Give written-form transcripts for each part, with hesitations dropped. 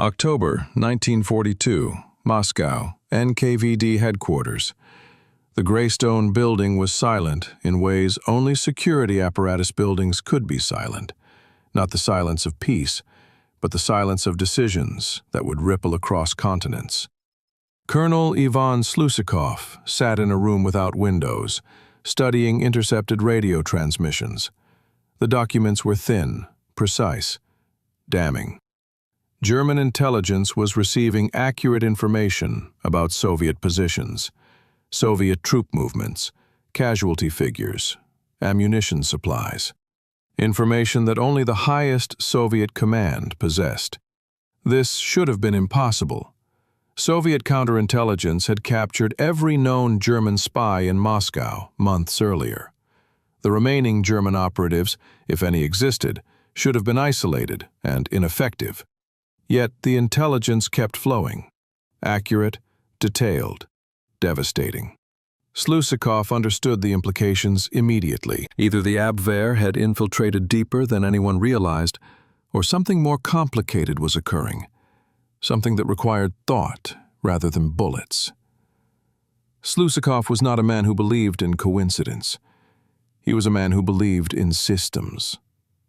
October 1942, Moscow, NKVD headquarters. The Greystone building was silent in ways only security apparatus buildings could be silent. Not the silence of peace, but the silence of decisions that would ripple across continents. Colonel Ivan Slusikov sat in a room without windows, studying intercepted radio transmissions. The documents were thin, precise, damning. German intelligence was receiving accurate information about Soviet positions, Soviet troop movements, casualty figures, ammunition supplies. Information that only the highest Soviet command possessed. This should have been impossible. Soviet counterintelligence had captured every known German spy in Moscow months earlier. The remaining German operatives, if any existed, should have been isolated and ineffective. Yet the intelligence kept flowing. Accurate, detailed, devastating. Slusikov understood the implications immediately. Either the Abwehr had infiltrated deeper than anyone realized, or something more complicated was occurring. Something that required thought rather than bullets. Slusikov was not a man who believed in coincidence. He was a man who believed in systems,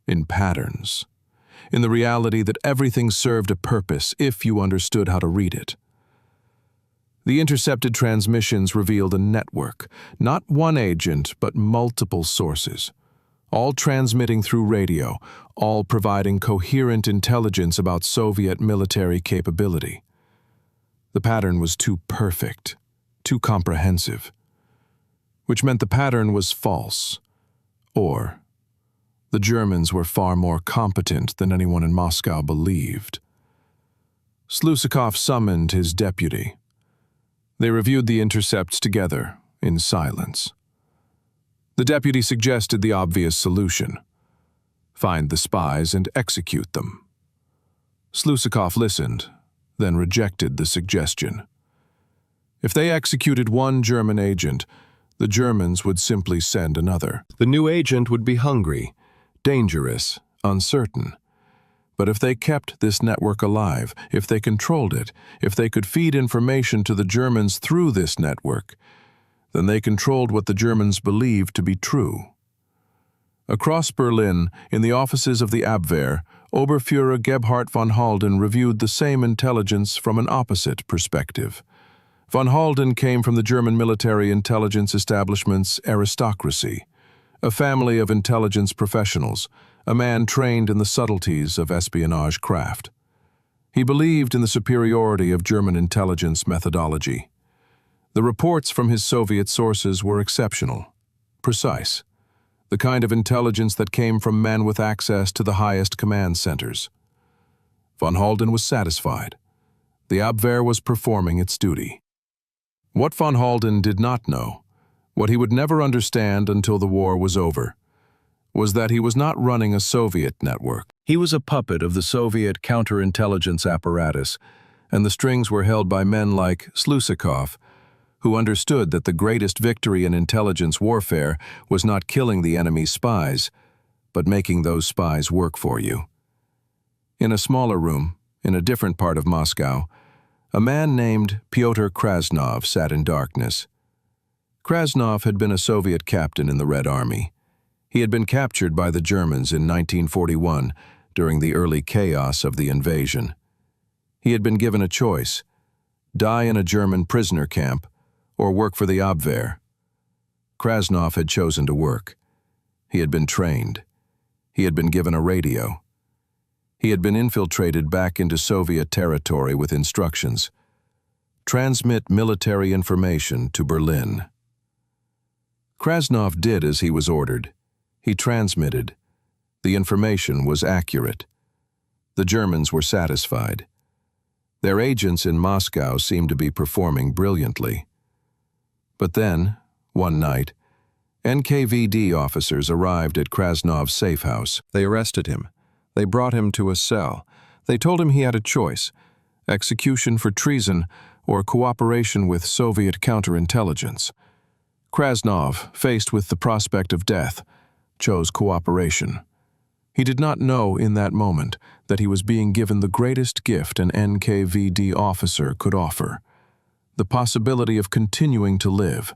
in patterns, in the reality that everything served a purpose if you understood how to read it. The intercepted transmissions revealed a network, not one agent, but multiple sources, all transmitting through radio, all providing coherent intelligence about Soviet military capability. The pattern was too perfect, too comprehensive, which meant the pattern was false, or the Germans were far more competent than anyone in Moscow believed. Slusikov summoned his deputy. They reviewed the intercepts together, in silence. The deputy suggested the obvious solution: find the spies and execute them. Slusikov listened, then rejected the suggestion. If they executed one German agent, the Germans would simply send another. The new agent would be hungry, dangerous, uncertain. But if they kept this network alive, if they controlled it, if they could feed information to the Germans through this network, then they controlled what the Germans believed to be true. Across Berlin, in the offices of the Abwehr, Oberfuhrer Gebhardt von Halden reviewed the same intelligence from an opposite perspective. Von Halden came from the German military intelligence establishment's aristocracy, a family of intelligence professionals, a man trained in the subtleties of espionage craft. He believed in the superiority of German intelligence methodology. The reports from his Soviet sources were exceptional, precise, the kind of intelligence that came from men with access to the highest command centers. Von Halden was satisfied. The Abwehr was performing its duty. What von Halden did not know, what he would never understand until the war was over, was that he was not running a Soviet network. He was a puppet of the Soviet counterintelligence apparatus, and the strings were held by men like Slusikov, who understood that the greatest victory in intelligence warfare was not killing the enemy's spies, but making those spies work for you. In a smaller room, in a different part of Moscow, a man named Pyotr Krasnov sat in darkness. Krasnov had been a Soviet captain in the Red Army. He had been captured by the Germans in 1941 during the early chaos of the invasion. He had been given a choice: die in a German prisoner camp or work for the Abwehr. Krasnov had chosen to work. He had been trained. He had been given a radio. He had been infiltrated back into Soviet territory with instructions: transmit military information to Berlin. Krasnov did as he was ordered. He transmitted. The information was accurate. The Germans were satisfied. Their agents in Moscow seemed to be performing brilliantly. But then, one night, NKVD officers arrived at Krasnov's safe house. They arrested him. They brought him to a cell. They told him he had a choice: execution for treason or cooperation with Soviet counterintelligence. Krasnov, faced with the prospect of death, chose cooperation. He did not know in that moment that he was being given the greatest gift an NKVD officer could offer, the possibility of continuing to live,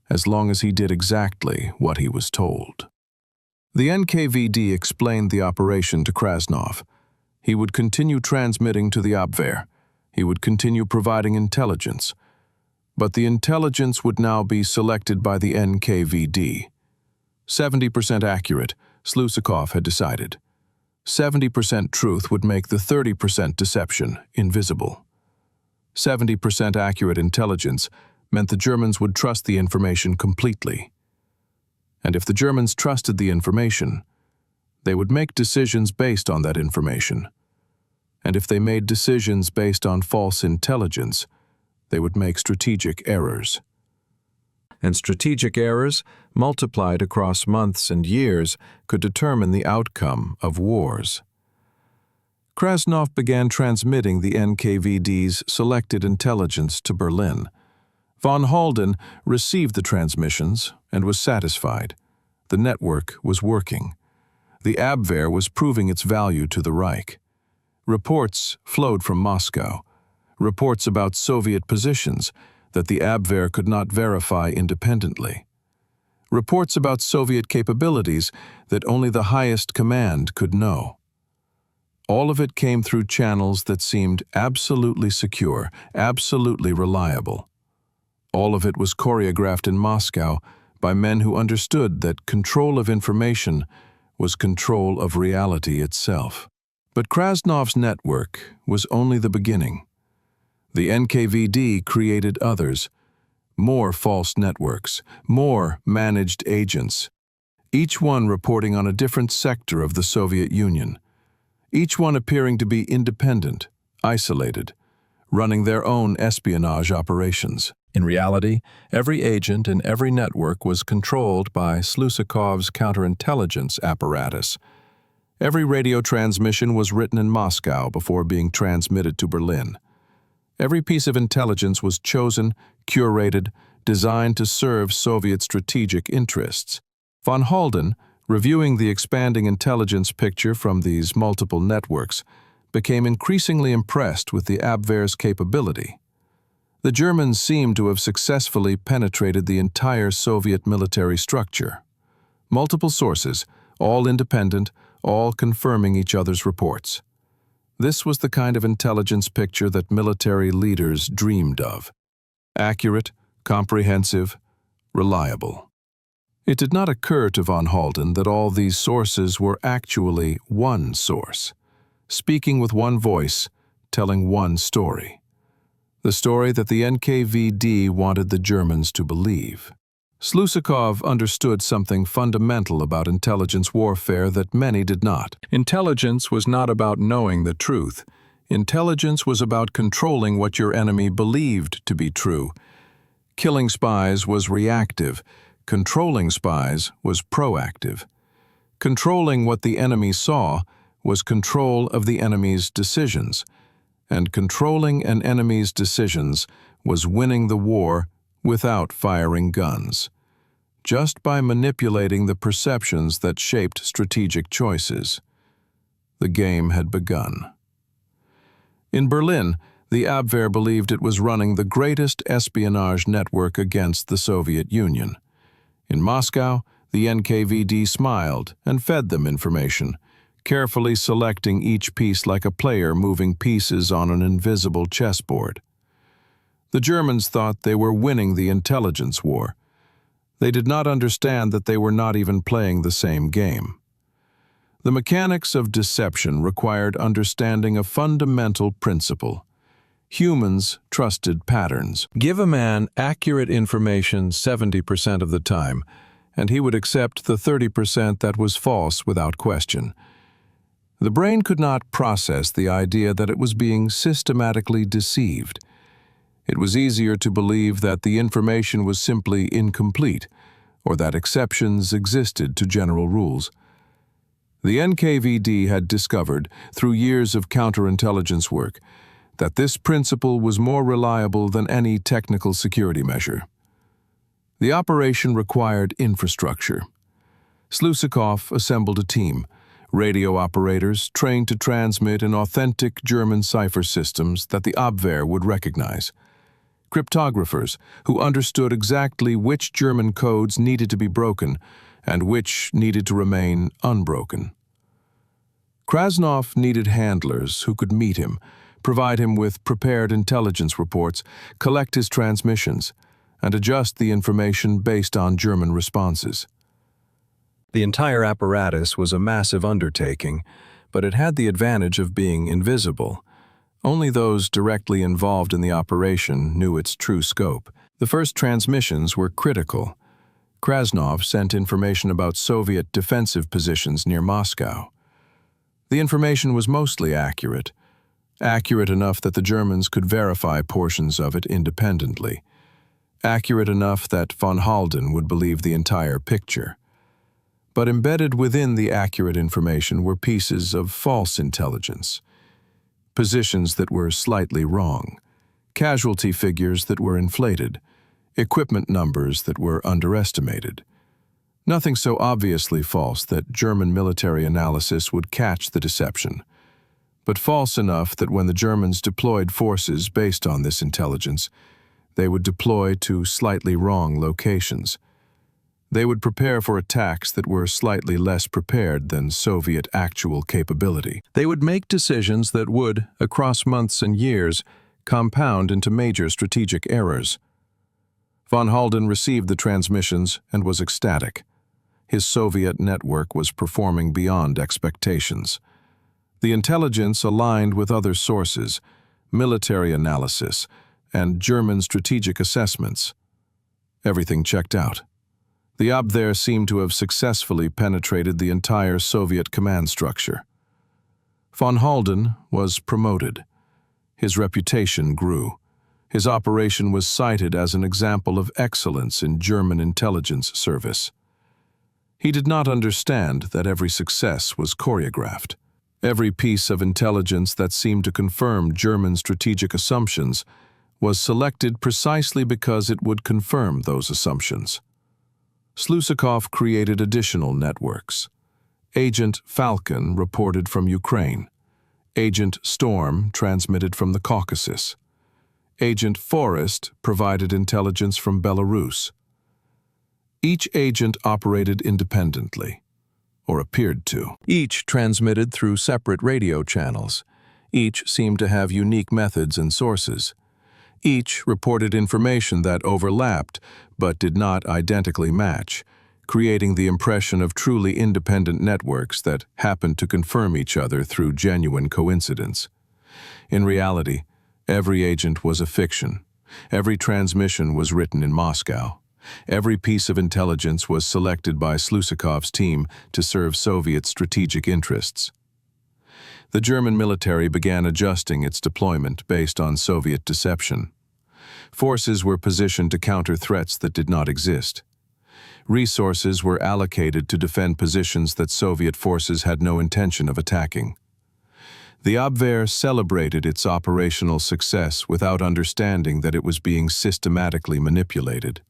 as long as he did exactly what he was told. The NKVD explained the operation to Krasnov. He would continue transmitting to the Abwehr. He would continue providing intelligence. But the intelligence would now be selected by the NKVD. 70% accurate, Slusikov had decided. 70% truth would make the 30% deception invisible. 70% accurate intelligence meant the Germans would trust the information completely. And if the Germans trusted the information, they would make decisions based on that information. And if they made decisions based on false intelligence, they would make strategic errors. And strategic errors, multiplied across months and years, could determine the outcome of wars. Krasnov began transmitting the NKVD's selected intelligence to Berlin. Von Halden received the transmissions and was satisfied. The network was working. The Abwehr was proving its value to the Reich. Reports flowed from Moscow. Reports about Soviet positions that the Abwehr could not verify independently. Reports about Soviet capabilities that only the highest command could know. All of it came through channels that seemed absolutely secure, absolutely reliable. All of it was choreographed in Moscow by men who understood that control of information was control of reality itself. But Krasnov's network was only the beginning. The NKVD created others, more false networks, more managed agents, each one reporting on a different sector of the Soviet Union, each one appearing to be independent, isolated, running their own espionage operations. In reality, every agent in every network was controlled by Slusikov's counterintelligence apparatus. Every radio transmission was written in Moscow before being transmitted to Berlin. Every piece of intelligence was chosen, curated, designed to serve Soviet strategic interests. Von Halden, reviewing the expanding intelligence picture from these multiple networks, became increasingly impressed with the Abwehr's capability. The Germans seemed to have successfully penetrated the entire Soviet military structure. Multiple sources, all independent, all confirming each other's reports. This was the kind of intelligence picture that military leaders dreamed of. Accurate, comprehensive, reliable. It did not occur to von Halden that all these sources were actually one source, speaking with one voice, telling one story. The story that the NKVD wanted the Germans to believe. Slusikov understood something fundamental about intelligence warfare that many did not. Intelligence was not about knowing the truth. Intelligence was about controlling what your enemy believed to be true. Killing spies was reactive. Controlling spies was proactive. Controlling what the enemy saw was control of the enemy's decisions. And controlling an enemy's decisions was winning the war without firing guns, just by manipulating the perceptions that shaped strategic choices. The game had begun. In Berlin, the Abwehr believed it was running the greatest espionage network against the Soviet Union. In Moscow, the NKVD smiled and fed them information, carefully selecting each piece like a player moving pieces on an invisible chessboard. The Germans thought they were winning the intelligence war. They did not understand that they were not even playing the same game. The mechanics of deception required understanding a fundamental principle. Humans trusted patterns. Give a man accurate information 70% of the time, and he would accept the 30% that was false without question. The brain could not process the idea that it was being systematically deceived. It was easier to believe that the information was simply incomplete, or that exceptions existed to general rules. The NKVD had discovered, through years of counterintelligence work, that this principle was more reliable than any technical security measure. The operation required infrastructure. Slusikov assembled a team, radio operators trained to transmit in authentic German cipher systems that the Abwehr would recognize, cryptographers who understood exactly which German codes needed to be broken and which needed to remain unbroken. Krasnov needed handlers who could meet him, provide him with prepared intelligence reports, collect his transmissions, and adjust the information based on German responses. The entire apparatus was a massive undertaking, but it had the advantage of being invisible. Only those directly involved in the operation knew its true scope. The first transmissions were critical. Krasnov sent information about Soviet defensive positions near Moscow. The information was mostly accurate enough that the Germans could verify portions of it independently, accurate enough that von Halden would believe the entire picture. But embedded within the accurate information were pieces of false intelligence, positions that were slightly wrong, casualty figures that were inflated, equipment numbers that were underestimated. Nothing so obviously false that German military analysis would catch the deception, but false enough that when the Germans deployed forces based on this intelligence, they would deploy to slightly wrong locations. They would prepare for attacks that were slightly less prepared than Soviet actual capability. They would make decisions that would, across months and years, compound into major strategic errors. Von Halden received the transmissions and was ecstatic. His Soviet network was performing beyond expectations. The intelligence aligned with other sources, military analysis, and German strategic assessments. Everything checked out. The Abwehr seemed to have successfully penetrated the entire Soviet command structure. Von Halden was promoted. His reputation grew. His operation was cited as an example of excellence in German intelligence service. He did not understand that every success was choreographed. Every piece of intelligence that seemed to confirm German strategic assumptions was selected precisely because it would confirm those assumptions. Slusikov created additional networks. Agent Falcon reported from Ukraine. Agent Storm transmitted from the Caucasus. Agent Forrest provided intelligence from Belarus. Each agent operated independently, or appeared to. Each transmitted through separate radio channels. Each seemed to have unique methods and sources. Each reported information that overlapped but did not identically match, creating the impression of truly independent networks that happened to confirm each other through genuine coincidence. In reality, every agent was a fiction. Every transmission was written in Moscow. Every piece of intelligence was selected by Slusikov's team to serve Soviet strategic interests. The German military began adjusting its deployment based on Soviet deception. Forces were positioned to counter threats that did not exist. Resources were allocated to defend positions that Soviet forces had no intention of attacking. The Abwehr celebrated its operational success without understanding that it was being systematically manipulated.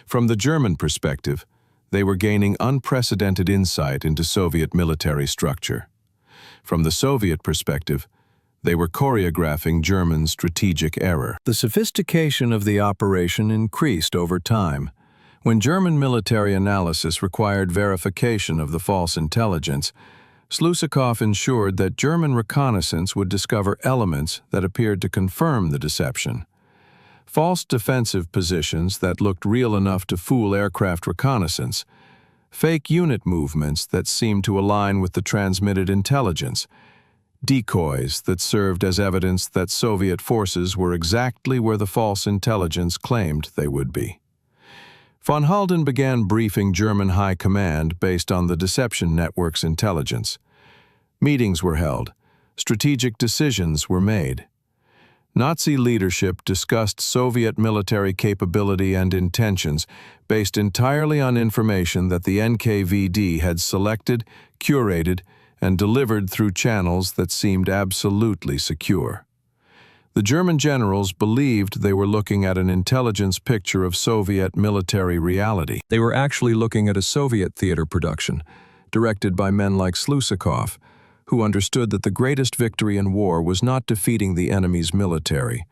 From the German perspective, they were gaining unprecedented insight into Soviet military structure. From the Soviet perspective, they were choreographing German strategic error. The sophistication of the operation increased over time. When German military analysis required verification of the false intelligence, Slusikov ensured that German reconnaissance would discover elements that appeared to confirm the deception. False defensive positions that looked real enough to fool aircraft reconnaissance, fake unit movements that seemed to align with the transmitted intelligence, decoys that served as evidence that Soviet forces were exactly where the false intelligence claimed they would be. Von Halden began briefing German high command based on the deception network's intelligence. Meetings were held. Strategic decisions were made. Nazi leadership discussed Soviet military capability and intentions based entirely on information that the NKVD had selected, curated, and delivered through channels that seemed absolutely secure. The German generals believed they were looking at an intelligence picture of Soviet military reality. They were actually looking at a Soviet theater production, directed by men like Slusikov, who understood that the greatest victory in war was not defeating the enemy's military,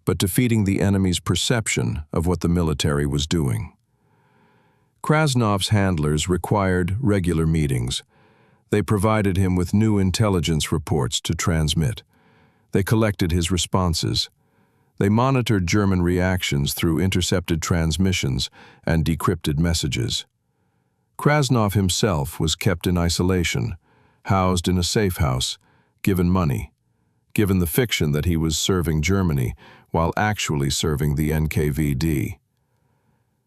but defeating the enemy's perception of what the military was doing. Krasnov's handlers required regular meetings. They provided him with new intelligence reports to transmit. They collected his responses. They monitored German reactions through intercepted transmissions and decrypted messages. Krasnov himself was kept in isolation, housed in a safe house, given money, given the fiction that he was serving Germany while actually serving the NKVD.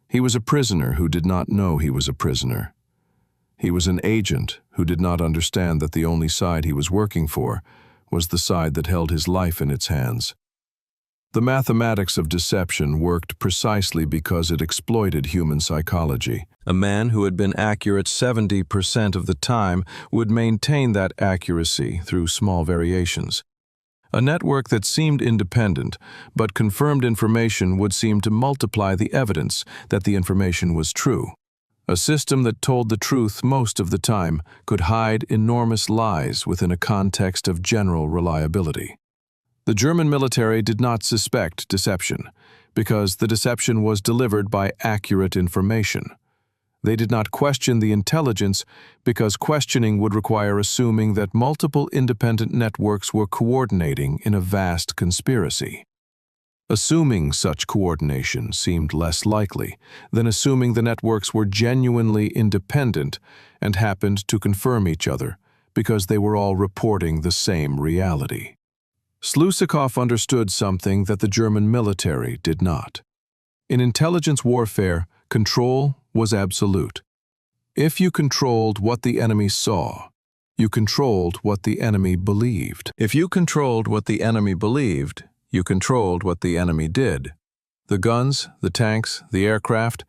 He was a prisoner who did not know he was a prisoner. He was an agent who did not understand that the only side he was working for was the side that held his life in its hands. The mathematics of deception worked precisely because it exploited human psychology. A man who had been accurate 70% of the time would maintain that accuracy through small variations. A network that seemed independent but confirmed information would seem to multiply the evidence that the information was true. A system that told the truth most of the time could hide enormous lies within a context of general reliability. The German military did not suspect deception because the deception was delivered by accurate information. They did not question the intelligence because questioning would require assuming that multiple independent networks were coordinating in a vast conspiracy. Assuming such coordination seemed less likely than assuming the networks were genuinely independent and happened to confirm each other because they were all reporting the same reality. Slusikov understood something that the German military did not. In intelligence warfare, control was absolute. If you controlled what the enemy saw, you controlled what the enemy believed. If you controlled what the enemy believed, you controlled what the enemy did. The guns, the tanks, the aircraft,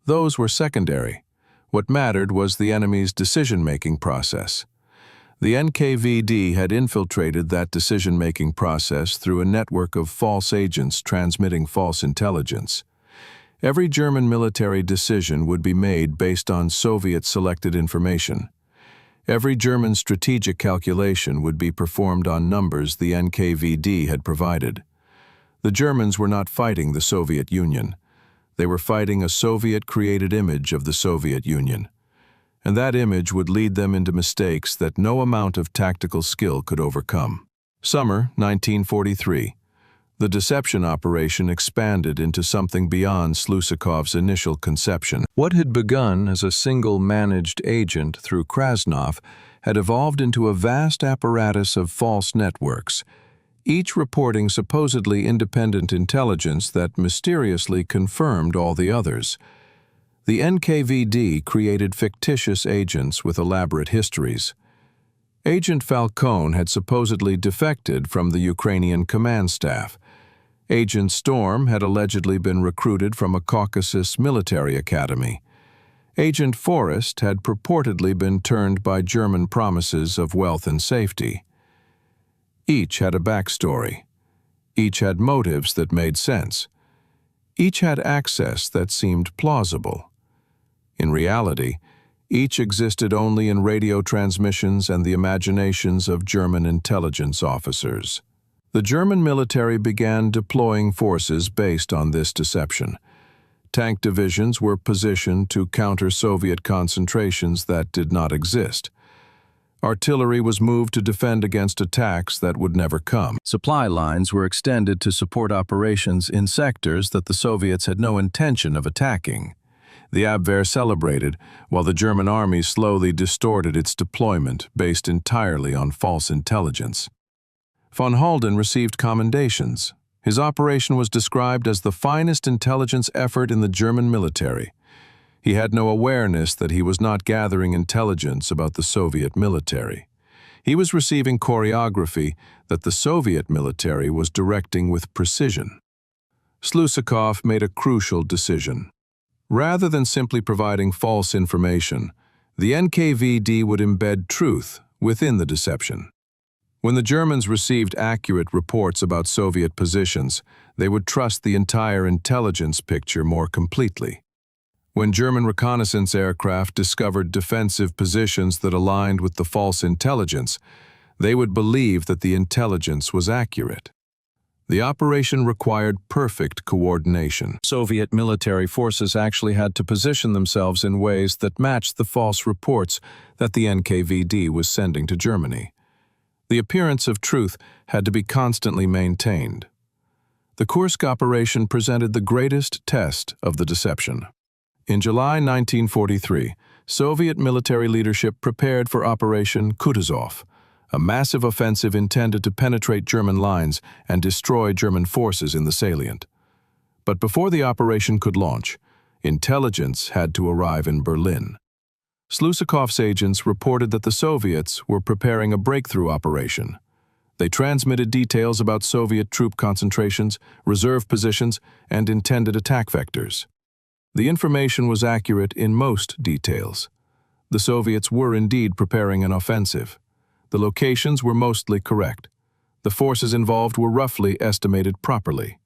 those were secondary. What mattered was the enemy's decision-making process. The NKVD had infiltrated that decision-making process through a network of false agents transmitting false intelligence. Every German military decision would be made based on Soviet-selected information. Every German strategic calculation would be performed on numbers the NKVD had provided. The Germans were not fighting the Soviet Union. They were fighting a Soviet-created image of the Soviet Union. And that image would lead them into mistakes that no amount of tactical skill could overcome. Summer 1943. The deception operation expanded into something beyond Slusikov's initial conception. What had begun as a single managed agent through Krasnov had evolved into a vast apparatus of false networks, each reporting supposedly independent intelligence that mysteriously confirmed all the others. The NKVD created fictitious agents with elaborate histories. Agent Falcone had supposedly defected from the Ukrainian command staff. Agent Storm had allegedly been recruited from a Caucasus military academy. Agent Forrest had purportedly been turned by German promises of wealth and safety. Each had a backstory. Each had motives that made sense. Each had access that seemed plausible. In reality, each existed only in radio transmissions and the imaginations of German intelligence officers. The German military began deploying forces based on this deception. Tank divisions were positioned to counter Soviet concentrations that did not exist. Artillery was moved to defend against attacks that would never come. Supply lines were extended to support operations in sectors that the Soviets had no intention of attacking. The Abwehr celebrated, while the German army slowly distorted its deployment based entirely on false intelligence. Von Halden received commendations. His operation was described as the finest intelligence effort in the German military. He had no awareness that he was not gathering intelligence about the Soviet military. He was receiving choreography that the Soviet military was directing with precision. Slusikov made a crucial decision. Rather than simply providing false information, the NKVD would embed truth within the deception. When the Germans received accurate reports about Soviet positions, they would trust the entire intelligence picture more completely. When German reconnaissance aircraft discovered defensive positions that aligned with the false intelligence, they would believe that the intelligence was accurate. The operation required perfect coordination. Soviet military forces actually had to position themselves in ways that matched the false reports that the NKVD was sending to Germany. The appearance of truth had to be constantly maintained. The Kursk operation presented the greatest test of the deception. In July 1943, Soviet military leadership prepared for Operation Kutuzov, a massive offensive intended to penetrate German lines and destroy German forces in the salient. But before the operation could launch, intelligence had to arrive in Berlin. Slusikov's agents reported that the Soviets were preparing a breakthrough operation. They transmitted details about Soviet troop concentrations, reserve positions, and intended attack vectors. The information was accurate in most details. The Soviets were indeed preparing an offensive. The locations were mostly correct. The forces involved were roughly estimated properly.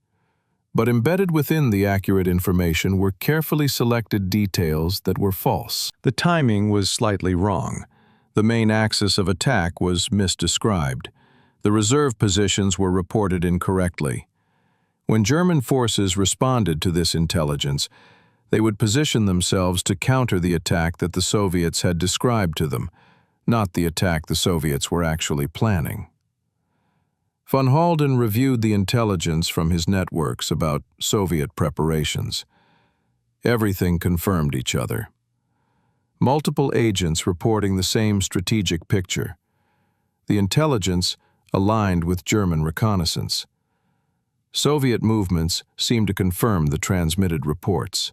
But embedded within the accurate information were carefully selected details that were false. The timing was slightly wrong. The main axis of attack was misdescribed. The reserve positions were reported incorrectly. When German forces responded to this intelligence, they would position themselves to counter the attack that the Soviets had described to them, not the attack the Soviets were actually planning. Von Halden reviewed the intelligence from his networks about Soviet preparations. Everything confirmed each other. Multiple agents reporting the same strategic picture. The intelligence aligned with German reconnaissance. Soviet movements seemed to confirm the transmitted reports.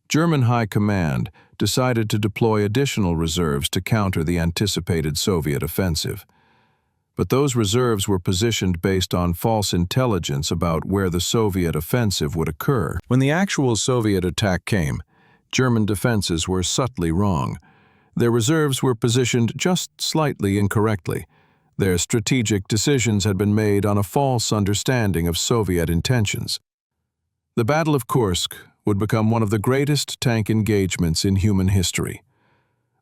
German High Command decided to deploy additional reserves to counter the anticipated Soviet offensive. But those reserves were positioned based on false intelligence about where the Soviet offensive would occur. When the actual Soviet attack came, German defenses were subtly wrong. Their reserves were positioned just slightly incorrectly. Their strategic decisions had been made on a false understanding of Soviet intentions. The Battle of Kursk would become one of the greatest tank engagements in human history.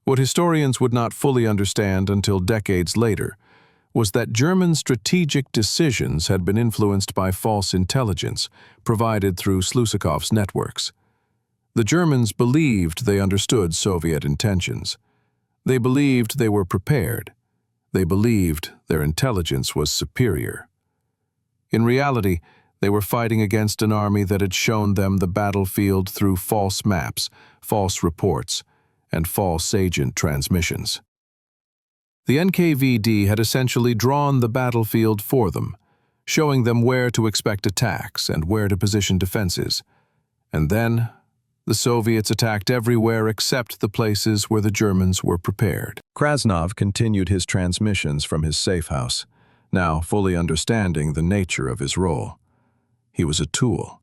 What historians would not fully understand until decades later was that German strategic decisions had been influenced by false intelligence provided through Slusikov's networks. The Germans believed they understood Soviet intentions. They believed they were prepared. They believed their intelligence was superior. In reality, they were fighting against an army that had shown them the battlefield through false maps, false reports, and false agent transmissions. The NKVD had essentially drawn the battlefield for them, showing them where to expect attacks and where to position defenses. And then, the Soviets attacked everywhere except the places where the Germans were prepared. Krasnov continued his transmissions from his safe house, now fully understanding the nature of his role. He was a tool.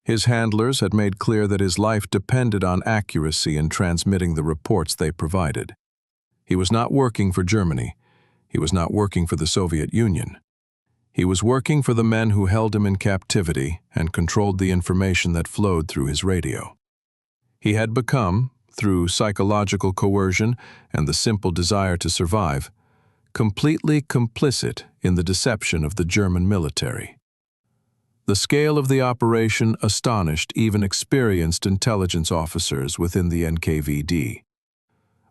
His handlers had made clear that his life depended on accuracy in transmitting the reports they provided. He was not working for Germany. He was not working for the Soviet Union. He was working for the men who held him in captivity and controlled the information that flowed through his radio. He had become, through psychological coercion and the simple desire to survive, completely complicit in the deception of the German military. The scale of the operation astonished even experienced intelligence officers within the NKVD.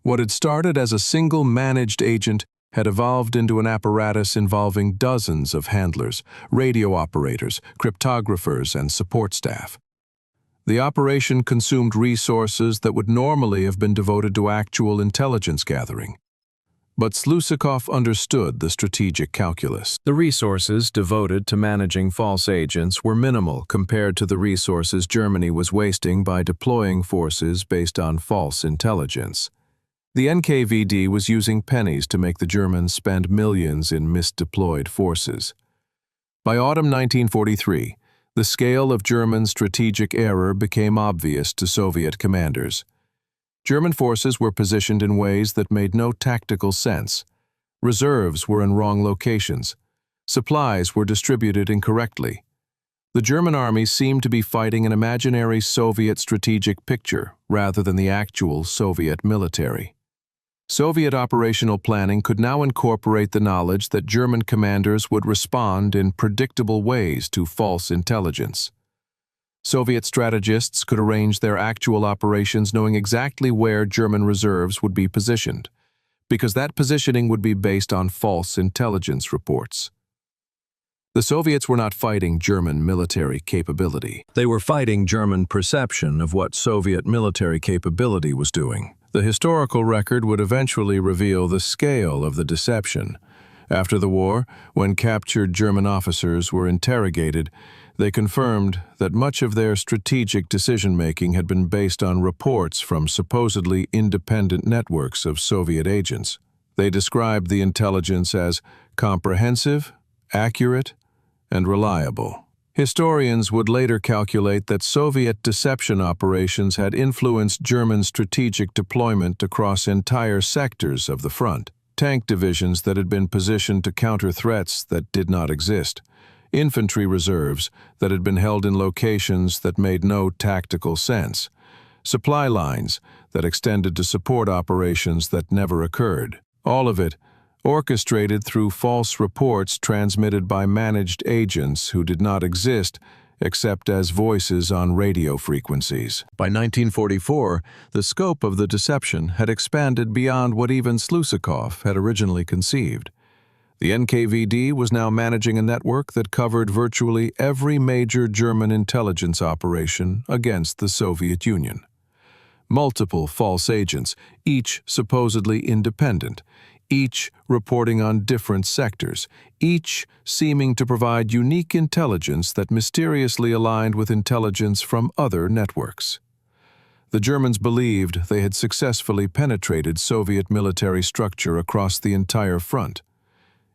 What had started as a single managed agent had evolved into an apparatus involving dozens of handlers, radio operators, cryptographers, and support staff. The operation consumed resources that would normally have been devoted to actual intelligence gathering. But Slusikov understood the strategic calculus. The resources devoted to managing false agents were minimal compared to the resources Germany was wasting by deploying forces based on false intelligence. The NKVD was using pennies to make the Germans spend millions in misdeployed forces. By autumn 1943, the scale of German strategic error became obvious to Soviet commanders. German forces were positioned in ways that made no tactical sense. Reserves were in wrong locations. Supplies were distributed incorrectly. The German army seemed to be fighting an imaginary Soviet strategic picture rather than the actual Soviet military. Soviet operational planning could now incorporate the knowledge that German commanders would respond in predictable ways to false intelligence. Soviet strategists could arrange their actual operations knowing exactly where German reserves would be positioned, because that positioning would be based on false intelligence reports. The Soviets were not fighting German military capability. They were fighting German perception of what Soviet military capability was doing. The historical record would eventually reveal the scale of the deception. After the war, when captured German officers were interrogated, they confirmed that much of their strategic decision-making had been based on reports from supposedly independent networks of Soviet agents. They described the intelligence as comprehensive, accurate, and reliable. Historians would later calculate that Soviet deception operations had influenced German strategic deployment across entire sectors of the front. Tank divisions that had been positioned to counter threats that did not exist. Infantry reserves that had been held in locations that made no tactical sense. Supply lines that extended to support operations that never occurred. All of it orchestrated through false reports transmitted by managed agents who did not exist except as voices on radio frequencies. By 1944, the scope of the deception had expanded beyond what Ivan Slusikov had originally conceived. The NKVD was now managing a network that covered virtually every major German intelligence operation against the Soviet Union. Multiple false agents, each supposedly independent, each reporting on different sectors, each seeming to provide unique intelligence that mysteriously aligned with intelligence from other networks. The Germans believed they had successfully penetrated Soviet military structure across the entire front.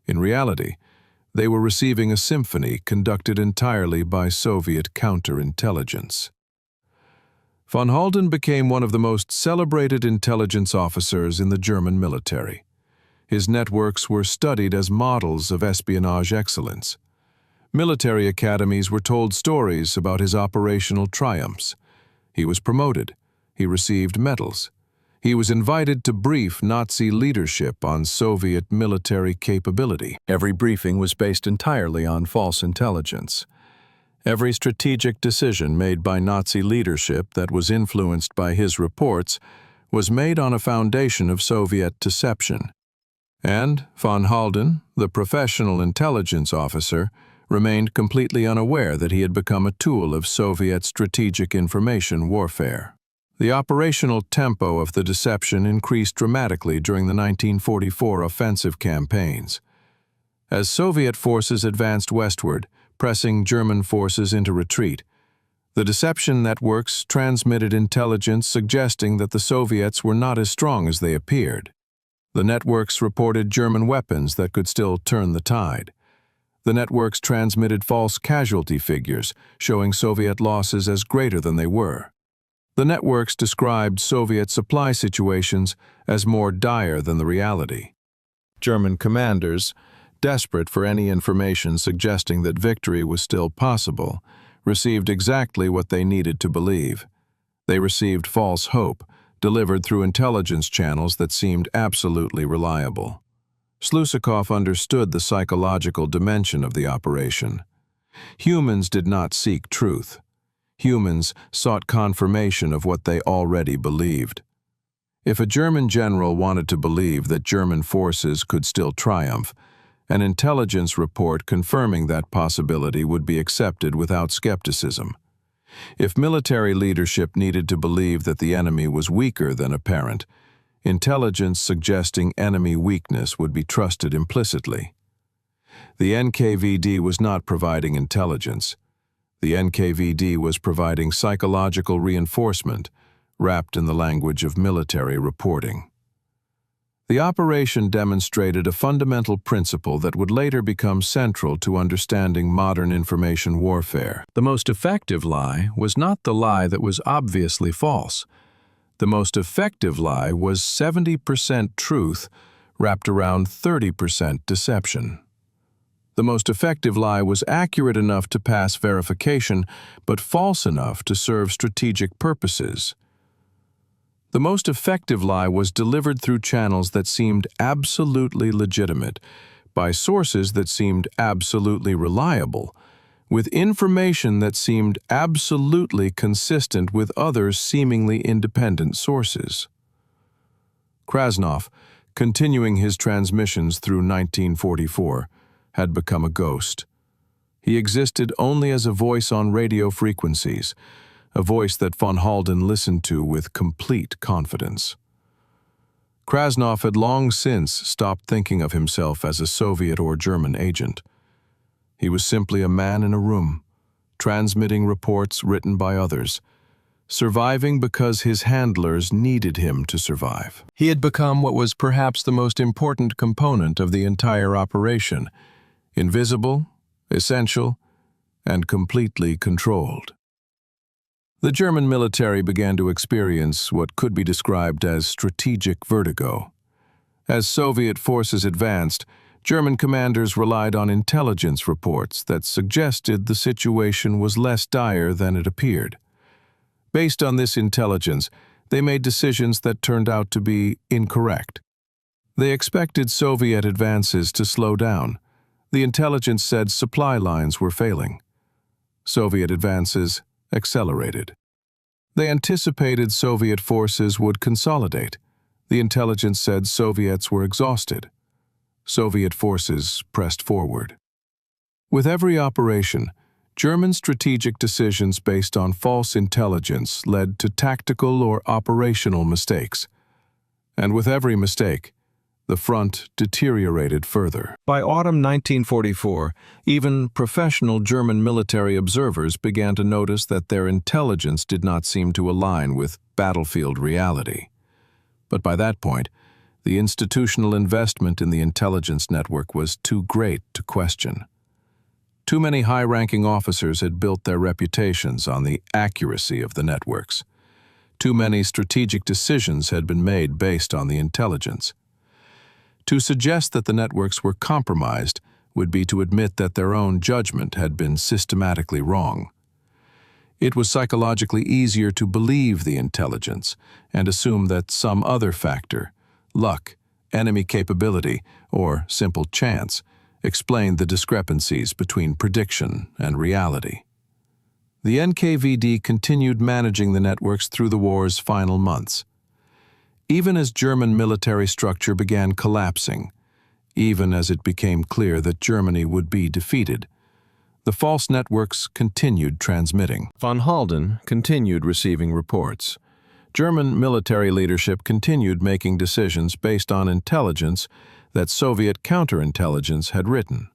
In reality, they were receiving a symphony conducted entirely by Soviet counterintelligence. Von Halden became one of the most celebrated intelligence officers in the German military. His networks were studied as models of espionage excellence. Military academies were told stories about his operational triumphs. He was promoted. He received medals. He was invited to brief Nazi leadership on Soviet military capability. Every briefing was based entirely on false intelligence. Every strategic decision made by Nazi leadership that was influenced by his reports was made on a foundation of Soviet deception. And von Halden, the professional intelligence officer, remained completely unaware that he had become a tool of Soviet strategic information warfare. The operational tempo of the deception increased dramatically during the 1944 offensive campaigns. As Soviet forces advanced westward, pressing German forces into retreat, the deception networks transmitted intelligence suggesting that the Soviets were not as strong as they appeared. The networks reported German weapons that could still turn the tide. The networks transmitted false casualty figures, showing Soviet losses as greater than they were. The networks described Soviet supply situations as more dire than the reality. German commanders, desperate for any information suggesting that victory was still possible, received exactly what they needed to believe. They received false hope, delivered through intelligence channels that seemed absolutely reliable. Slusikov understood the psychological dimension of the operation. Humans did not seek truth. Humans sought confirmation of what they already believed. If a German general wanted to believe that German forces could still triumph, an intelligence report confirming that possibility would be accepted without skepticism. If military leadership needed to believe that the enemy was weaker than apparent, intelligence suggesting enemy weakness would be trusted implicitly. The NKVD was not providing intelligence. The NKVD was providing psychological reinforcement, wrapped in the language of military reporting. The operation demonstrated a fundamental principle that would later become central to understanding modern information warfare. The most effective lie was not the lie that was obviously false. The most effective lie was 70% truth wrapped around 30% deception. The most effective lie was accurate enough to pass verification, but false enough to serve strategic purposes. The most effective lie was delivered through channels that seemed absolutely legitimate, by sources that seemed absolutely reliable, with information that seemed absolutely consistent with other seemingly independent sources. Krasnov, continuing his transmissions through 1944, had become a ghost. He existed only as a voice on radio frequencies, a voice that von Halden listened to with complete confidence. Krasnov had long since stopped thinking of himself as a Soviet or German agent. He was simply a man in a room, transmitting reports written by others, surviving because his handlers needed him to survive. He had become what was perhaps the most important component of the entire operation, invisible, essential, and completely controlled. The German military began to experience what could be described as strategic vertigo. As Soviet forces advanced, German commanders relied on intelligence reports that suggested the situation was less dire than it appeared. Based on this intelligence, they made decisions that turned out to be incorrect. They expected Soviet advances to slow down. The intelligence said supply lines were failing. Soviet advances accelerated. They anticipated Soviet forces would consolidate. The intelligence said Soviets were exhausted. Soviet forces pressed forward. With every operation, German strategic decisions based on false intelligence led to tactical or operational mistakes. And with every mistake, the front deteriorated further. By autumn 1944, even professional German military observers began to notice that their intelligence did not seem to align with battlefield reality. But by that point, the institutional investment in the intelligence network was too great to question. Too many high-ranking officers had built their reputations on the accuracy of the networks. Too many strategic decisions had been made based on the intelligence. To suggest that the networks were compromised would be to admit that their own judgment had been systematically wrong. It was psychologically easier to believe the intelligence and assume that some other factor, luck, enemy capability, or simple chance, explained the discrepancies between prediction and reality. The NKVD continued managing the networks through the war's final months. Even as German military structure began collapsing, even as it became clear that Germany would be defeated, the false networks continued transmitting. Von Halden continued receiving reports. German military leadership continued making decisions based on intelligence that Soviet counterintelligence had written.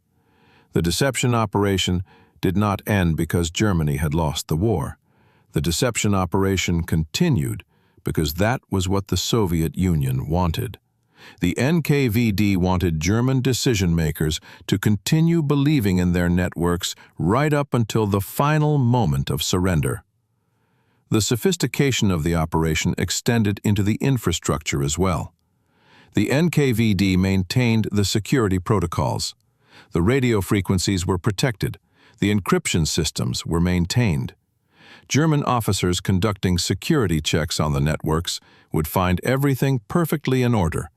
The deception operation did not end because Germany had lost the war. The deception operation continued because that was what the Soviet Union wanted. The NKVD wanted German decision-makers to continue believing in their networks right up until the final moment of surrender. The sophistication of the operation extended into the infrastructure as well. The NKVD maintained the security protocols. The radio frequencies were protected. The encryption systems were maintained. German officers conducting security checks on the networks would find everything perfectly in order.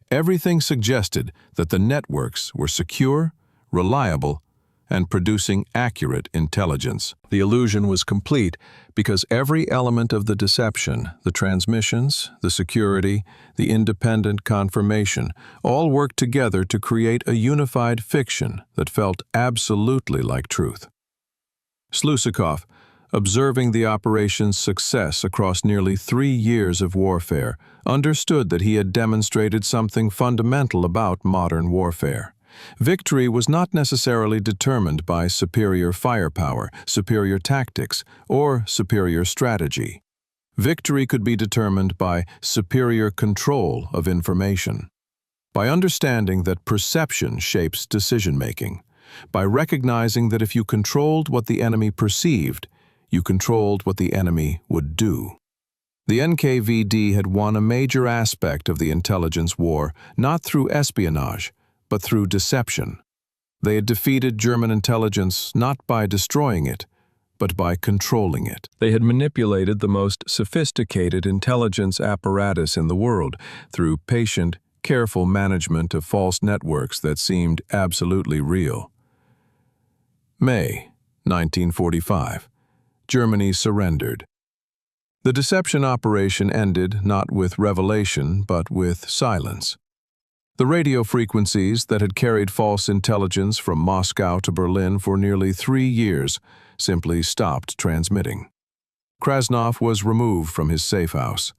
Everything suggested that the networks were secure, reliable, and producing accurate intelligence. The illusion was complete because every element of the deception, the transmissions, the security, the independent confirmation, all worked together to create a unified fiction that felt absolutely like truth. Slusikov, observing the operation's success across nearly 3 years of warfare, understood that he had demonstrated something fundamental about modern warfare. Victory was not necessarily determined by superior firepower, superior tactics, or superior strategy. Victory could be determined by superior control of information. By understanding that perception shapes decision-making. By recognizing that if you controlled what the enemy perceived, you controlled what the enemy would do. The NKVD had won a major aspect of the intelligence war, not through espionage, but through deception. They had defeated German intelligence not by destroying it, but by controlling it. They had manipulated the most sophisticated intelligence apparatus in the world through patient, careful management of false networks that seemed absolutely real. May 1945. Germany surrendered. The deception operation ended not with revelation, but with silence. The radio frequencies that had carried false intelligence from Moscow to Berlin for nearly 3 years simply stopped transmitting. Krasnov was removed from his safe house.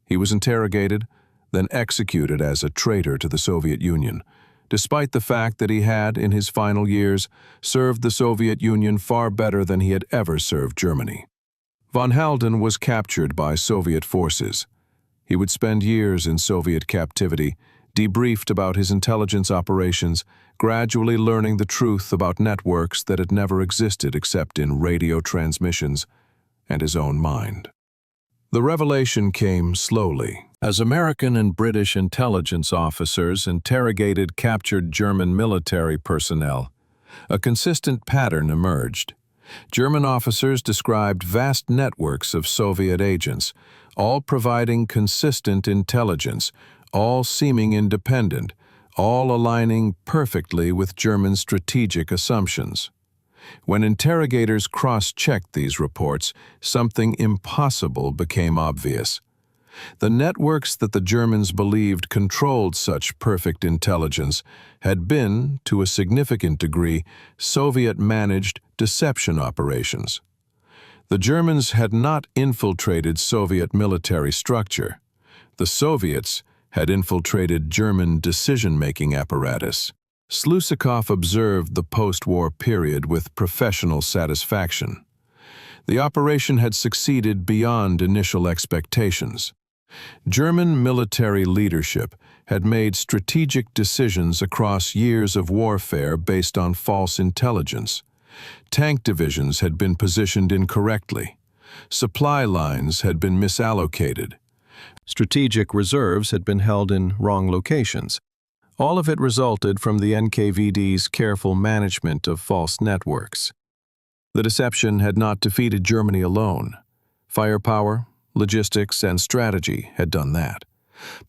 He was interrogated, then executed as a traitor to the Soviet Union, despite the fact that he had, in his final years, served the Soviet Union far better than he had ever served Germany. Von Halden was captured by Soviet forces. He would spend years in Soviet captivity, debriefed about his intelligence operations, gradually learning the truth about networks that had never existed except in radio transmissions and his own mind. The revelation came slowly. As American and British intelligence officers interrogated captured German military personnel, a consistent pattern emerged. German officers described vast networks of Soviet agents, all providing consistent intelligence, all seeming independent, all aligning perfectly with German strategic assumptions. When interrogators cross-checked these reports, something impossible became obvious. The networks that the Germans believed controlled such perfect intelligence had been, to a significant degree, Soviet-managed deception operations. The Germans had not infiltrated Soviet military structure. The Soviets had infiltrated German decision-making apparatus. Slusikov observed the post-war period with professional satisfaction. The operation had succeeded beyond initial expectations. German military leadership had made strategic decisions across years of warfare based on false intelligence. Tank divisions had been positioned incorrectly. Supply lines had been misallocated. Strategic reserves had been held in wrong locations. All of it resulted from the NKVD's careful management of false networks. The deception had not defeated Germany alone. Firepower, logistics, and strategy had done that.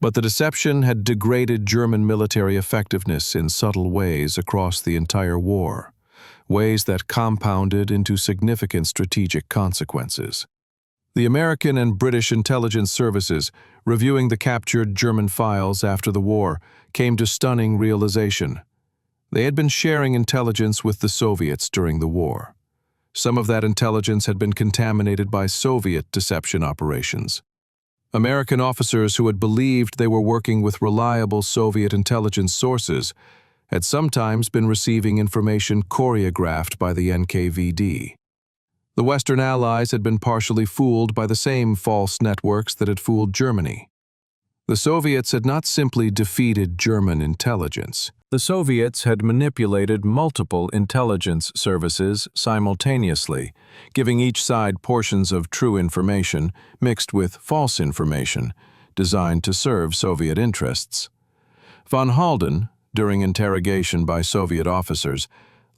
But the deception had degraded German military effectiveness in subtle ways across the entire war, ways that compounded into significant strategic consequences. The American and British intelligence services, reviewing the captured German files after the war, came to stunning realization. They had been sharing intelligence with the Soviets during the war. Some of that intelligence had been contaminated by Soviet deception operations. American officers who had believed they were working with reliable Soviet intelligence sources had sometimes been receiving information choreographed by the NKVD. The Western Allies had been partially fooled by the same false networks that had fooled Germany. The Soviets had not simply defeated German intelligence. The Soviets had manipulated multiple intelligence services simultaneously, giving each side portions of true information mixed with false information, designed to serve Soviet interests. Von Halden, during interrogation by Soviet officers,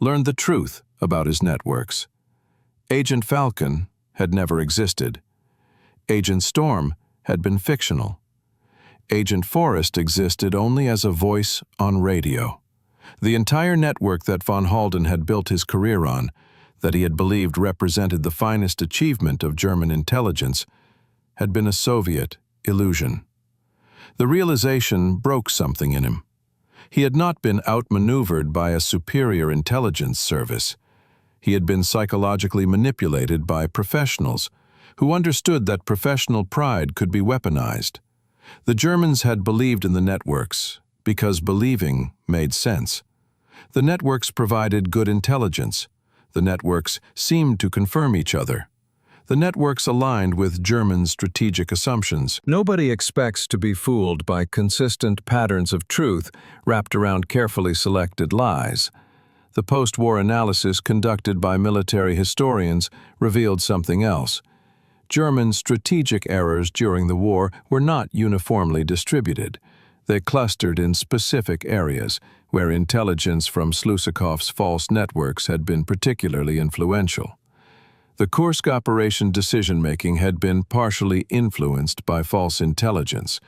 learned the truth about his networks. Agent Falcon had never existed. Agent Storm had been fictional. Agent Forrest existed only as a voice on radio. The entire network that von Halden had built his career on, that he had believed represented the finest achievement of German intelligence, had been a Soviet illusion. The realization broke something in him. He had not been outmaneuvered by a superior intelligence service. He had been psychologically manipulated by professionals who understood that professional pride could be weaponized. The Germans had believed in the networks because believing made sense. The networks provided good intelligence. The networks seemed to confirm each other. The networks aligned with German strategic assumptions. Nobody expects to be fooled by consistent patterns of truth wrapped around carefully selected lies. The post-war analysis conducted by military historians revealed something else. German strategic errors during the war were not uniformly distributed. They clustered in specific areas, where intelligence from Slusikov's false networks had been particularly influential. The Kursk operation decision-making had been partially influenced by false intelligence.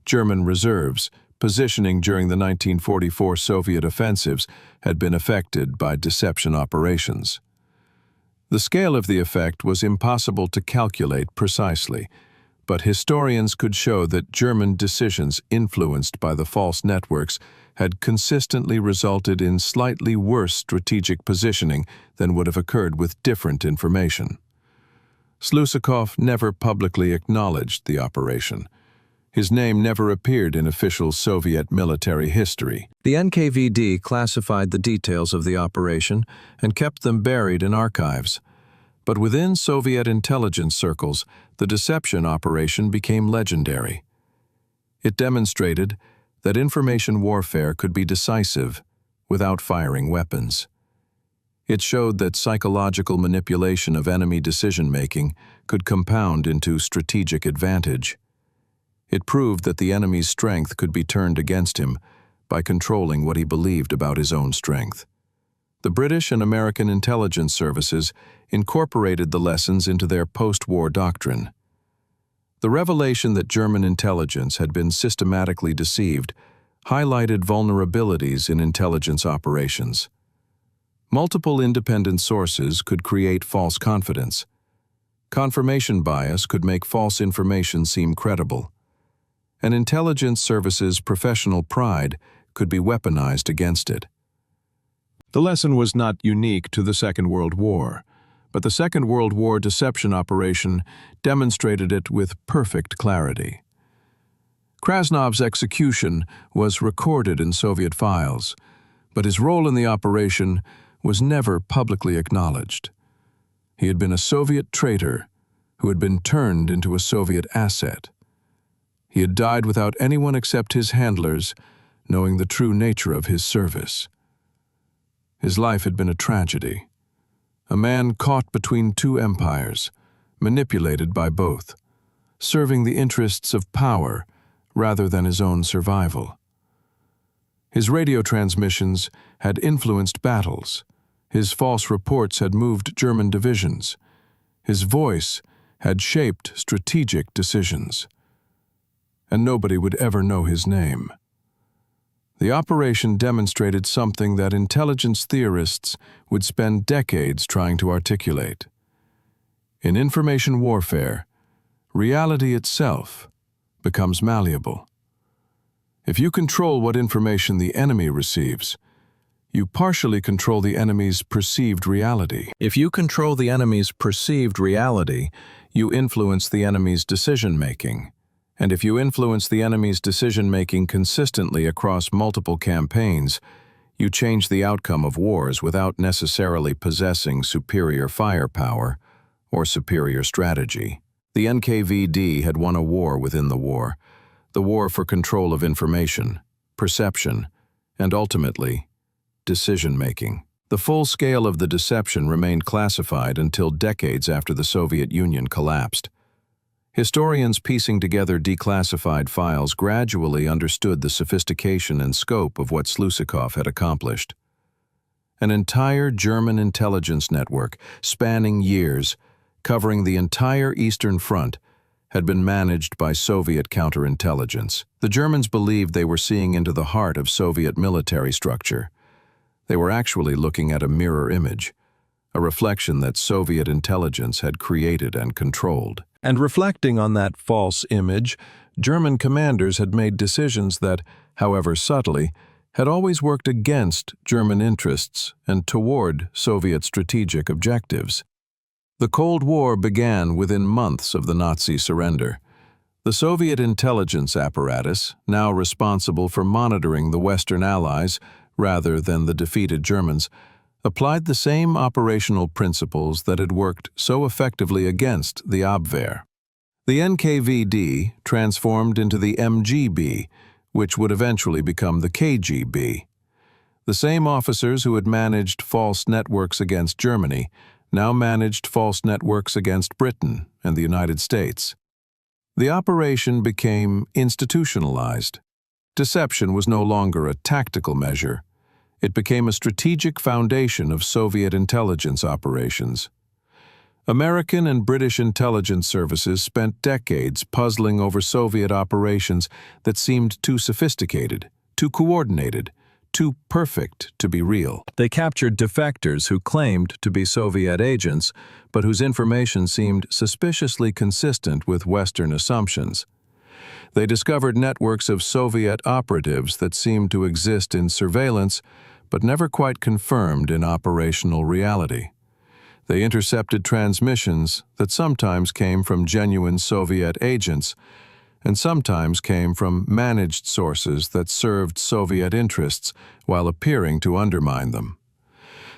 German reserves, positioning during the 1944 Soviet offensives, had been affected by deception operations. The scale of the effect was impossible to calculate precisely, but historians could show that German decisions influenced by the false networks had consistently resulted in slightly worse strategic positioning than would have occurred with different information. Slusikov never publicly acknowledged the operation. His name never appeared in official Soviet military history. The NKVD classified the details of the operation and kept them buried in archives. But within Soviet intelligence circles, the deception operation became legendary. It demonstrated that information warfare could be decisive without firing weapons. It showed that psychological manipulation of enemy decision-making could compound into strategic advantage. It proved that the enemy's strength could be turned against him by controlling what he believed about his own strength. The British and American intelligence services incorporated the lessons into their post-war doctrine. The revelation that German intelligence had been systematically deceived highlighted vulnerabilities in intelligence operations. Multiple independent sources could create false confidence. Confirmation bias could make false information seem credible. And intelligence services' professional pride could be weaponized against it. The lesson was not unique to the Second World War, but the Second World War deception operation demonstrated it with perfect clarity. Krasnov's execution was recorded in Soviet files, but his role in the operation was never publicly acknowledged. He had been a Soviet traitor who had been turned into a Soviet asset. He had died without anyone except his handlers knowing the true nature of his service. His life had been a tragedy. A man caught between two empires, manipulated by both, serving the interests of power rather than his own survival. His radio transmissions had influenced battles. His false reports had moved German divisions. His voice had shaped strategic decisions. And nobody would ever know his name. The operation demonstrated something that intelligence theorists would spend decades trying to articulate. In information warfare, reality itself becomes malleable. If you control what information the enemy receives, you partially control the enemy's perceived reality. If you control the enemy's perceived reality, you influence the enemy's decision-making. And if you influence the enemy's decision-making consistently across multiple campaigns, you change the outcome of wars without necessarily possessing superior firepower or superior strategy. The NKVD had won a war within the war for control of information, perception, and ultimately, decision-making. The full scale of the deception remained classified until decades after the Soviet Union collapsed. Historians piecing together declassified files gradually understood the sophistication and scope of what Slusikov had accomplished. An entire German intelligence network, spanning years, covering the entire Eastern Front, had been managed by Soviet counterintelligence. The Germans believed they were seeing into the heart of Soviet military structure. They were actually looking at a mirror image, a reflection that Soviet intelligence had created and controlled. And reflecting on that false image, German commanders had made decisions that, however subtly, had always worked against German interests and toward Soviet strategic objectives. The Cold War began within months of the Nazi surrender. The Soviet intelligence apparatus, now responsible for monitoring the Western Allies rather than the defeated Germans, applied the same operational principles that had worked so effectively against the Abwehr. The NKVD transformed into the MGB, which would eventually become the KGB. The same officers who had managed false networks against Germany now managed false networks against Britain and the United States. The operation became institutionalized. Deception was no longer a tactical measure. It became a strategic foundation of Soviet intelligence operations. American and British intelligence services spent decades puzzling over Soviet operations that seemed too sophisticated, too coordinated, too perfect to be real. They captured defectors who claimed to be Soviet agents, but whose information seemed suspiciously consistent with Western assumptions. They discovered networks of Soviet operatives that seemed to exist in surveillance, but never quite confirmed in operational reality. They intercepted transmissions that sometimes came from genuine Soviet agents, and sometimes came from managed sources that served Soviet interests while appearing to undermine them.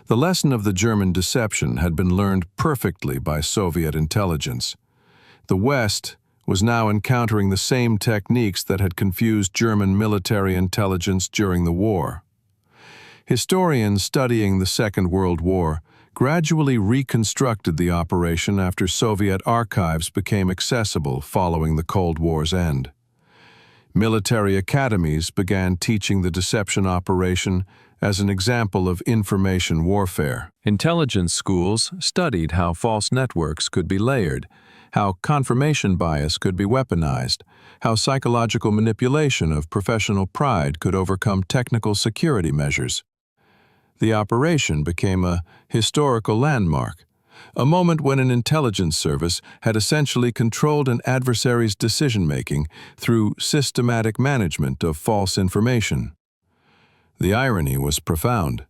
The lesson of the German deception had been learned perfectly by Soviet intelligence. The West was now encountering the same techniques that had confused German military intelligence during the war. Historians studying the Second World War gradually reconstructed the operation after Soviet archives became accessible following the Cold War's end. Military academies began teaching the deception operation as an example of information warfare. Intelligence schools studied how false networks could be layered, how confirmation bias could be weaponized, how psychological manipulation of professional pride could overcome technical security measures. The operation became a historical landmark, a moment when an intelligence service had essentially controlled an adversary's decision-making through systematic management of false information. The irony was profound.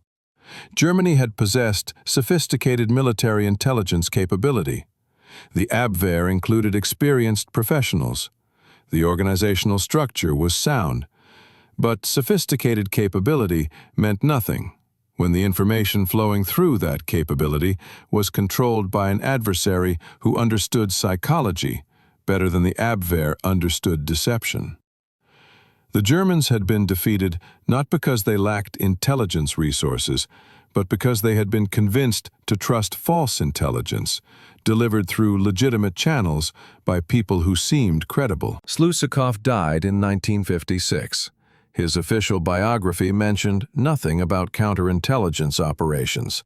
Germany had possessed sophisticated military intelligence capability. The Abwehr included experienced professionals. The organizational structure was sound, but sophisticated capability meant nothing when the information flowing through that capability was controlled by an adversary who understood psychology better than the Abwehr understood deception. The Germans had been defeated not because they lacked intelligence resources, but because they had been convinced to trust false intelligence, delivered through legitimate channels by people who seemed credible. Slusikov died in 1956. His official biography mentioned nothing about counterintelligence operations.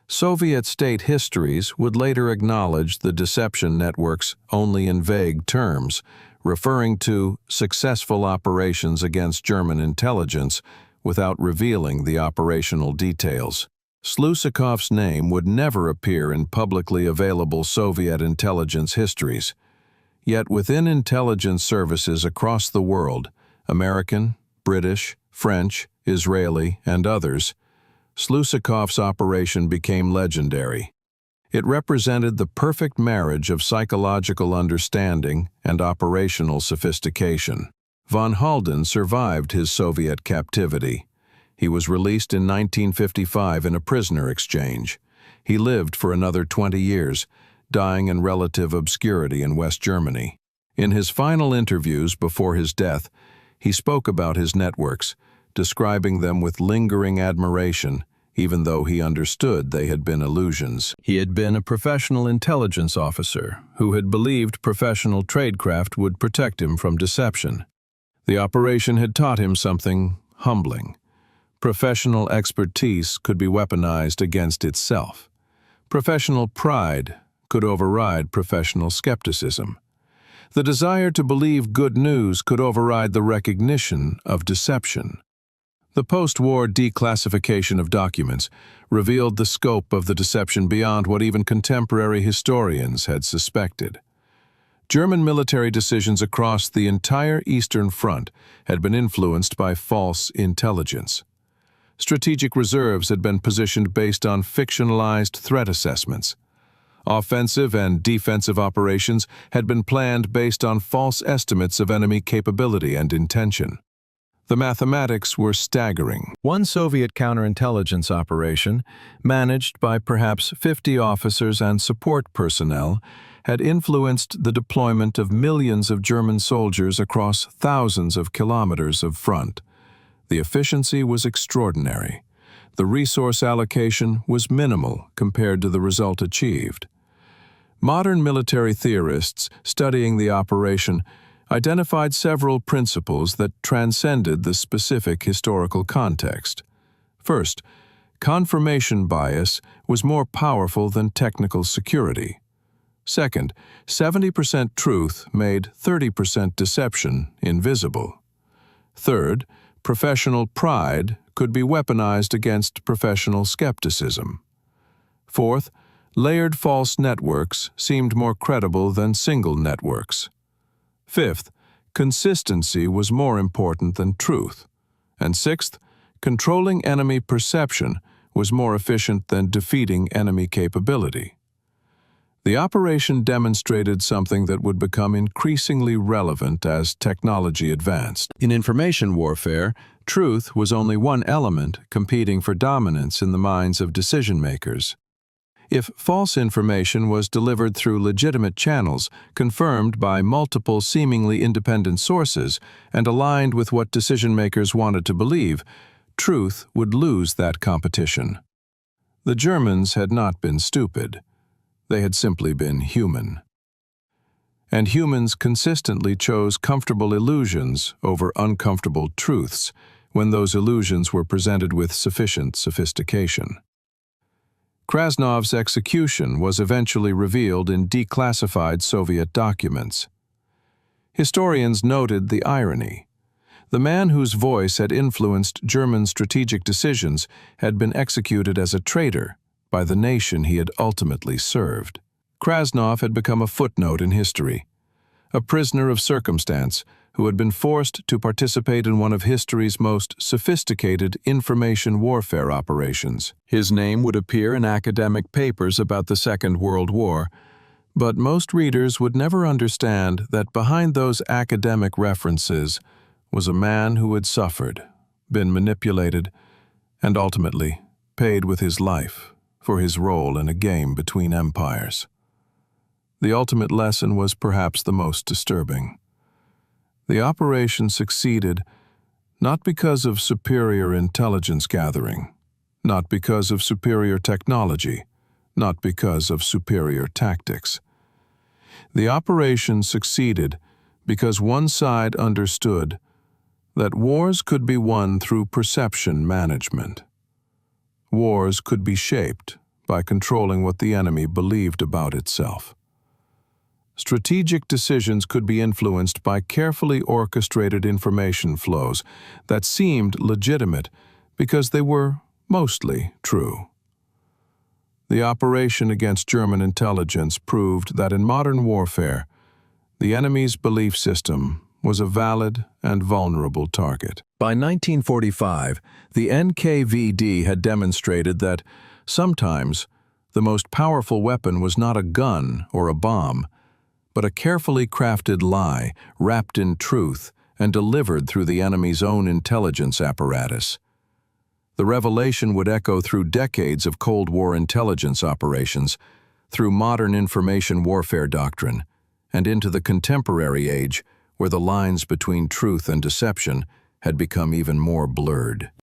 Soviet state histories would later acknowledge the deception networks only in vague terms, referring to successful operations against German intelligence without revealing the operational details. Slusikov's name would never appear in publicly available Soviet intelligence histories. Yet within intelligence services across the world, American, British, French, Israeli, and others, Slusikov's operation became legendary. It represented the perfect marriage of psychological understanding and operational sophistication. Von Halden survived his Soviet captivity. He was released in 1955 in a prisoner exchange. He lived for another 20 years, dying in relative obscurity in West Germany. In his final interviews before his death, he spoke about his networks, describing them with lingering admiration, even though he understood they had been illusions. He had been a professional intelligence officer who had believed professional tradecraft would protect him from deception. The operation had taught him something humbling. Professional expertise could be weaponized against itself. Professional pride could override professional skepticism. The desire to believe good news could override the recognition of deception. The post-war declassification of documents revealed the scope of the deception beyond what even contemporary historians had suspected. German military decisions across the entire Eastern Front had been influenced by false intelligence. Strategic reserves had been positioned based on fictionalized threat assessments. Offensive and defensive operations had been planned based on false estimates of enemy capability and intention. The mathematics were staggering. One Soviet counterintelligence operation, managed by perhaps 50 officers and support personnel, had influenced the deployment of millions of German soldiers across thousands of kilometers of front. The efficiency was extraordinary. The resource allocation was minimal compared to the result achieved. Modern military theorists studying the operation identified several principles that transcended the specific historical context. First, confirmation bias was more powerful than technical security. Second, 70% truth made 30% deception invisible. Third, professional pride could be weaponized against professional skepticism. Fourth, layered false networks seemed more credible than single networks. Fifth, consistency was more important than truth. And sixth, controlling enemy perception was more efficient than defeating enemy capability. The operation demonstrated something that would become increasingly relevant as technology advanced. In information warfare, truth was only one element competing for dominance in the minds of decision-makers. If false information was delivered through legitimate channels, confirmed by multiple seemingly independent sources, and aligned with what decision-makers wanted to believe, truth would lose that competition. The Germans had not been stupid. They had simply been human. And humans consistently chose comfortable illusions over uncomfortable truths when those illusions were presented with sufficient sophistication. Krasnov's execution was eventually revealed in declassified Soviet documents. Historians noted the irony. The man whose voice had influenced German strategic decisions had been executed as a traitor by the nation he had ultimately served. Krasnov had become a footnote in history, a prisoner of circumstance who had been forced to participate in one of history's most sophisticated information warfare operations. His name would appear in academic papers about the Second World War, but most readers would never understand that behind those academic references was a man who had suffered, been manipulated, and ultimately paid with his life for his role in a game between empires. The ultimate lesson was perhaps the most disturbing. The operation succeeded not because of superior intelligence gathering, not because of superior technology, not because of superior tactics. The operation succeeded because one side understood that wars could be won through perception management. Wars could be shaped by controlling what the enemy believed about itself. Strategic decisions could be influenced by carefully orchestrated information flows that seemed legitimate because they were mostly true. The operation against German intelligence proved that in modern warfare, the enemy's belief system was a valid and vulnerable target. By 1945, the NKVD had demonstrated that sometimes the most powerful weapon was not a gun or a bomb, but a carefully crafted lie wrapped in truth and delivered through the enemy's own intelligence apparatus. The revelation would echo through decades of Cold War intelligence operations, through modern information warfare doctrine, and into the contemporary age where the lines between truth and deception had become even more blurred.